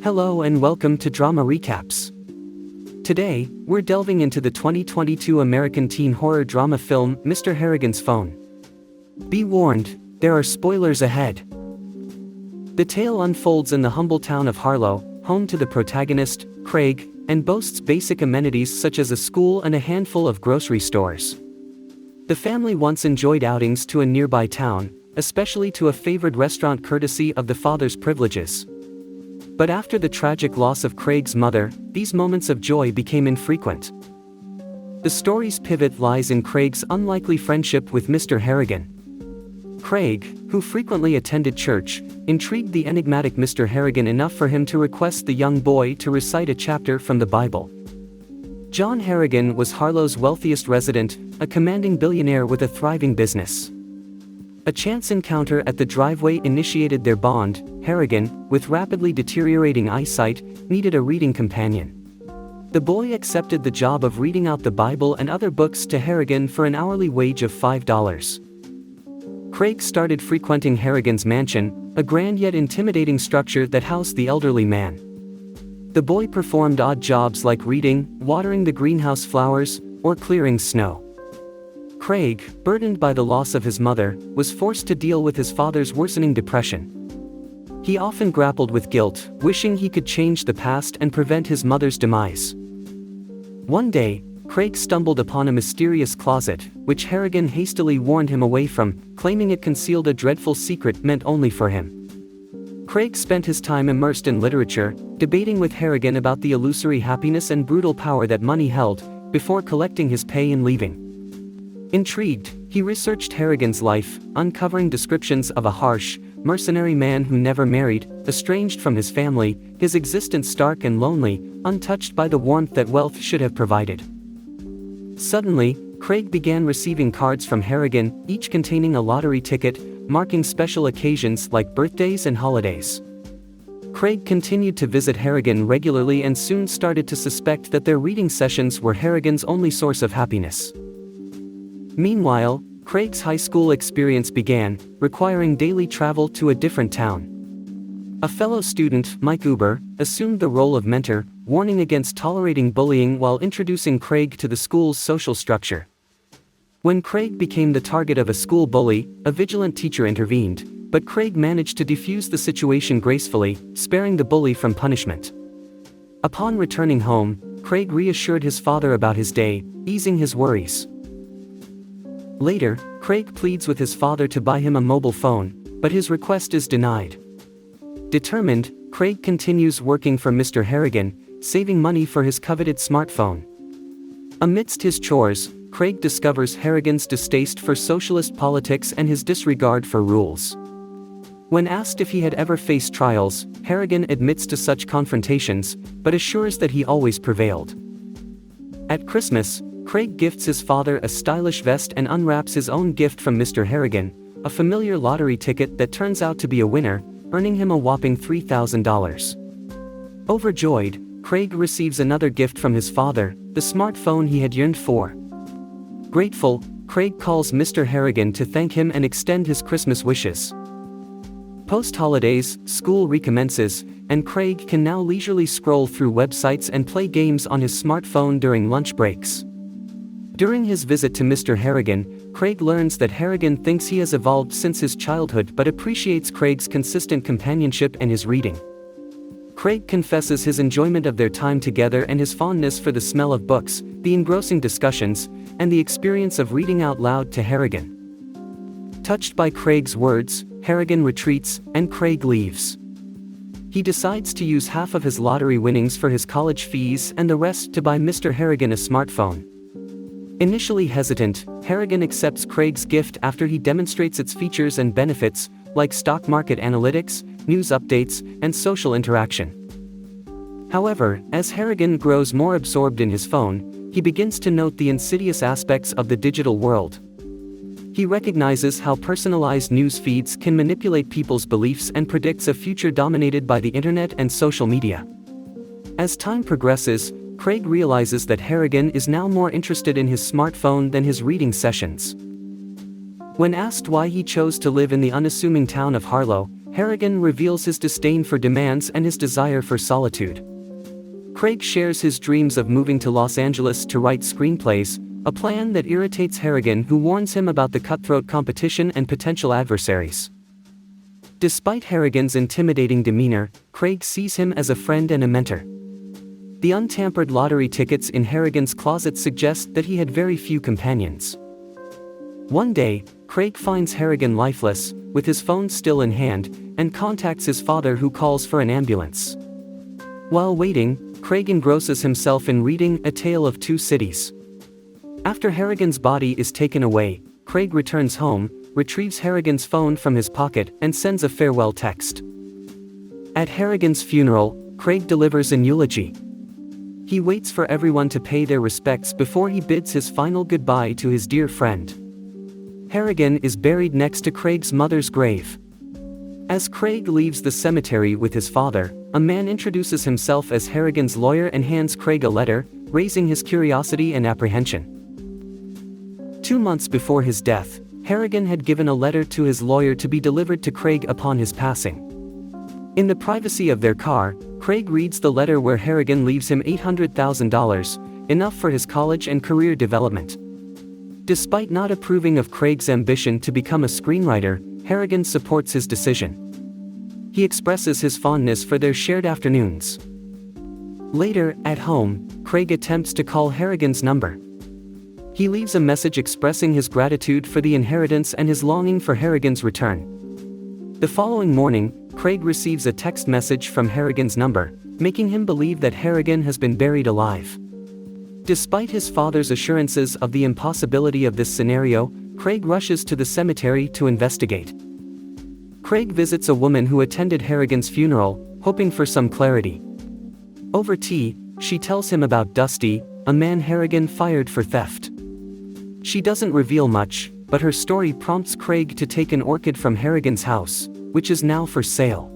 Hello and welcome to Drama Recaps. Today, we're delving into the 2022 American teen horror drama film Mr. Harrigan's Phone. Be warned, there are spoilers ahead. The tale unfolds in the humble town of Harlow, home to the protagonist, Craig, and boasts basic amenities such as a school and a handful of grocery stores. The family once enjoyed outings to a nearby town, especially to a favored restaurant courtesy of the father's privileges. But after the tragic loss of Craig's mother, these moments of joy became infrequent. The story's pivot lies in Craig's unlikely friendship with Mr. Harrigan. Craig, who frequently attended church, intrigued the enigmatic Mr. Harrigan enough for him to request the young boy to recite a chapter from the Bible. John Harrigan was Harlow's wealthiest resident, a commanding billionaire with a thriving business. A chance encounter at the driveway initiated their bond. Harrigan, with rapidly deteriorating eyesight, needed a reading companion. The boy accepted the job of reading out the Bible and other books to Harrigan for an hourly wage of $5. Craig started frequenting Harrigan's mansion, a grand yet intimidating structure that housed the elderly man. The boy performed odd jobs like reading, watering the greenhouse flowers, or clearing snow. Craig, burdened by the loss of his mother, was forced to deal with his father's worsening depression. He often grappled with guilt, wishing he could change the past and prevent his mother's demise. One day, Craig stumbled upon a mysterious closet, which Harrigan hastily warned him away from, claiming it concealed a dreadful secret meant only for him. Craig spent his time immersed in literature, debating with Harrigan about the illusory happiness and brutal power that money held, before collecting his pay and leaving. Intrigued, he researched Harrigan's life, uncovering descriptions of a harsh, mercenary man who never married, estranged from his family, his existence stark and lonely, untouched by the warmth that wealth should have provided. Suddenly, Craig began receiving cards from Harrigan, each containing a lottery ticket, marking special occasions like birthdays and holidays. Craig continued to visit Harrigan regularly and soon started to suspect that their reading sessions were Harrigan's only source of happiness. Meanwhile, Craig's high school experience began, requiring daily travel to a different town. A fellow student, Mike Uber, assumed the role of mentor, warning against tolerating bullying while introducing Craig to the school's social structure. When Craig became the target of a school bully, a vigilant teacher intervened, but Craig managed to defuse the situation gracefully, sparing the bully from punishment. Upon returning home, Craig reassured his father about his day, easing his worries. Later, Craig pleads with his father to buy him a mobile phone, but his request is denied. Determined, Craig continues working for Mr. Harrigan, saving money for his coveted smartphone. Amidst his chores, Craig discovers Harrigan's distaste for socialist politics and his disregard for rules. When asked if he had ever faced trials, Harrigan admits to such confrontations, but assures that he always prevailed. At Christmas, Craig gifts his father a stylish vest and unwraps his own gift from Mr. Harrigan, a familiar lottery ticket that turns out to be a winner, earning him a whopping $3,000. Overjoyed, Craig receives another gift from his father, the smartphone he had yearned for. Grateful, Craig calls Mr. Harrigan to thank him and extend his Christmas wishes. Post-holidays, school recommences, and Craig can now leisurely scroll through websites and play games on his smartphone during lunch breaks. During his visit to Mr. Harrigan, Craig learns that Harrigan thinks he has evolved since his childhood but appreciates Craig's consistent companionship and his reading. Craig confesses his enjoyment of their time together and his fondness for the smell of books, the engrossing discussions, and the experience of reading out loud to Harrigan. Touched by Craig's words, Harrigan retreats, and Craig leaves. He decides to use half of his lottery winnings for his college fees and the rest to buy Mr. Harrigan a smartphone. Initially hesitant, Harrigan accepts Craig's gift after he demonstrates its features and benefits, like stock market analytics, news updates, and social interaction. However, as Harrigan grows more absorbed in his phone, he begins to note the insidious aspects of the digital world. He recognizes how personalized news feeds can manipulate people's beliefs and predicts a future dominated by the internet and social media. As time progresses, Craig realizes that Harrigan is now more interested in his smartphone than his reading sessions. When asked why he chose to live in the unassuming town of Harlow, Harrigan reveals his disdain for demands and his desire for solitude. Craig shares his dreams of moving to Los Angeles to write screenplays, a plan that irritates Harrigan, who warns him about the cutthroat competition and potential adversaries. Despite Harrigan's intimidating demeanor, Craig sees him as a friend and a mentor. The untampered lottery tickets in Harrigan's closet suggest that he had very few companions. One day, Craig finds Harrigan lifeless, with his phone still in hand, and contacts his father, who calls for an ambulance. While waiting, Craig engrosses himself in reading A Tale of Two Cities. After Harrigan's body is taken away, Craig returns home, retrieves Harrigan's phone from his pocket, and sends a farewell text. At Harrigan's funeral, Craig delivers an eulogy. He waits for everyone to pay their respects before he bids his final goodbye to his dear friend. Harrigan is buried next to Craig's mother's grave. As Craig leaves the cemetery with his father, a man introduces himself as Harrigan's lawyer and hands Craig a letter, raising his curiosity and apprehension. 2 months before his death, Harrigan had given a letter to his lawyer to be delivered to Craig upon his passing. In the privacy of their car, Craig reads the letter where Harrigan leaves him $800,000, enough for his college and career development. Despite not approving of Craig's ambition to become a screenwriter, Harrigan supports his decision. He expresses his fondness for their shared afternoons. Later, at home, Craig attempts to call Harrigan's number. He leaves a message expressing his gratitude for the inheritance and his longing for Harrigan's return. The following morning, Craig receives a text message from Harrigan's number, making him believe that Harrigan has been buried alive. Despite his father's assurances of the impossibility of this scenario, Craig rushes to the cemetery to investigate. Craig visits a woman who attended Harrigan's funeral, hoping for some clarity. Over tea, she tells him about Dusty, a man Harrigan fired for theft. She doesn't reveal much, but her story prompts Craig to take an orchid from Harrigan's house, which is now for sale.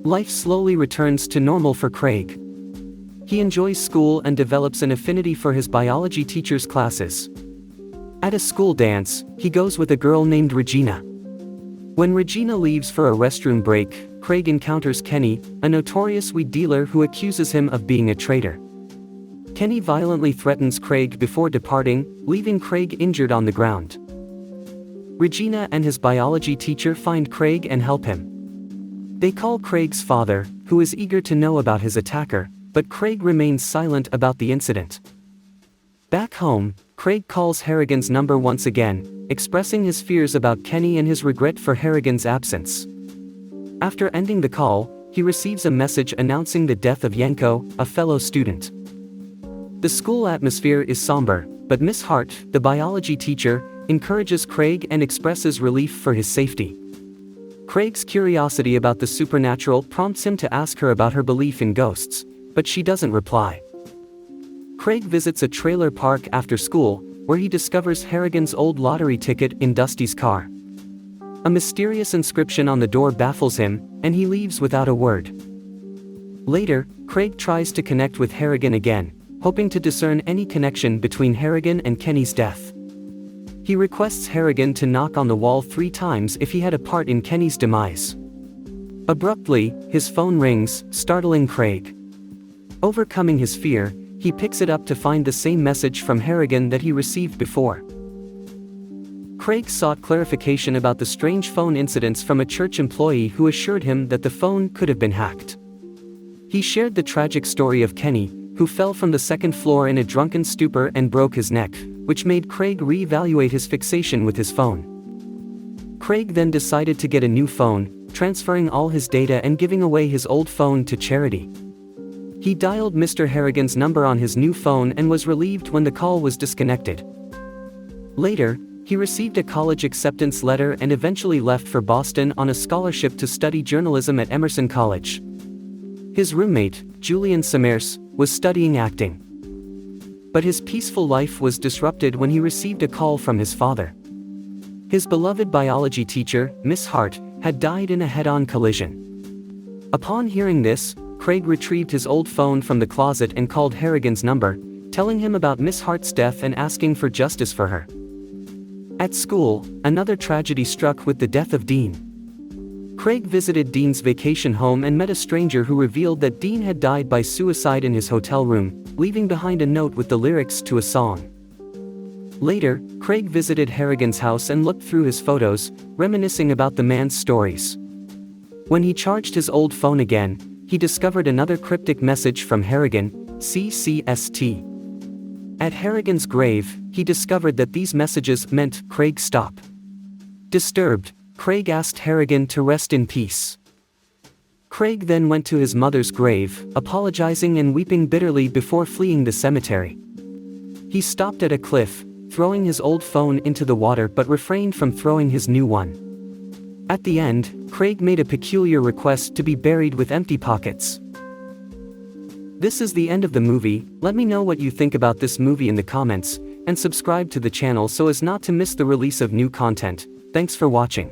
Life slowly returns to normal for Craig. He enjoys school and develops an affinity for his biology teacher's classes. At a school dance, he goes with a girl named Regina. When Regina leaves for a restroom break, Craig encounters Kenny, a notorious weed dealer who accuses him of being a traitor. Kenny violently threatens Craig before departing, leaving Craig injured on the ground. Regina and his biology teacher find Craig and help him. They call Craig's father, who is eager to know about his attacker, but Craig remains silent about the incident. Back home, Craig calls Harrigan's number once again, expressing his fears about Kenny and his regret for Harrigan's absence. After ending the call, he receives a message announcing the death of Yenko, a fellow student. The school atmosphere is somber, but Miss Hart, the biology teacher, encourages Craig and expresses relief for his safety. Craig's curiosity about the supernatural prompts him to ask her about her belief in ghosts, but she doesn't reply. Craig visits a trailer park after school, where he discovers Harrigan's old lottery ticket in Dusty's car. A mysterious inscription on the door baffles him, and he leaves without a word. Later, Craig tries to connect with Harrigan again, hoping to discern any connection between Harrigan and Kenny's death. He requests Harrigan to knock on the wall 3 times if he had a part in Kenny's demise. Abruptly, his phone rings, startling Craig. Overcoming his fear, he picks it up to find the same message from Harrigan that he received before. Craig sought clarification about the strange phone incidents from a church employee who assured him that the phone could have been hacked. He shared the tragic story of Kenny, who fell from the 2nd floor in a drunken stupor and broke his neck, which made Craig re-evaluate his fixation with his phone. Craig then decided to get a new phone, transferring all his data and giving away his old phone to charity. He dialed Mr. Harrigan's number on his new phone and was relieved when the call was disconnected. Later, he received a college acceptance letter and eventually left for Boston on a scholarship to study journalism at Emerson College. His roommate, Julian Samers, was studying acting. But his peaceful life was disrupted when he received a call from his father. His beloved biology teacher, Miss Hart, had died in a head-on collision. Upon hearing this, Craig retrieved his old phone from the closet and called Harrigan's number, telling him about Miss Hart's death and asking for justice for her. At school, another tragedy struck with the death of Dean. Craig visited Dean's vacation home and met a stranger who revealed that Dean had died by suicide in his hotel room, leaving behind a note with the lyrics to a song. Later, Craig visited Harrigan's house and looked through his photos, reminiscing about the man's stories. When he charged his old phone again, he discovered another cryptic message from Harrigan, CCST. At Harrigan's grave, he discovered that these messages meant, "Craig, stop." Disturbed, Craig asked Harrigan to rest in peace. Craig then went to his mother's grave, apologizing and weeping bitterly before fleeing the cemetery. He stopped at a cliff, throwing his old phone into the water but refrained from throwing his new one. At the end, Craig made a peculiar request to be buried with empty pockets. This is the end of the movie. Let me know what you think about this movie in the comments, and subscribe to the channel so as not to miss the release of new content. Thanks for watching.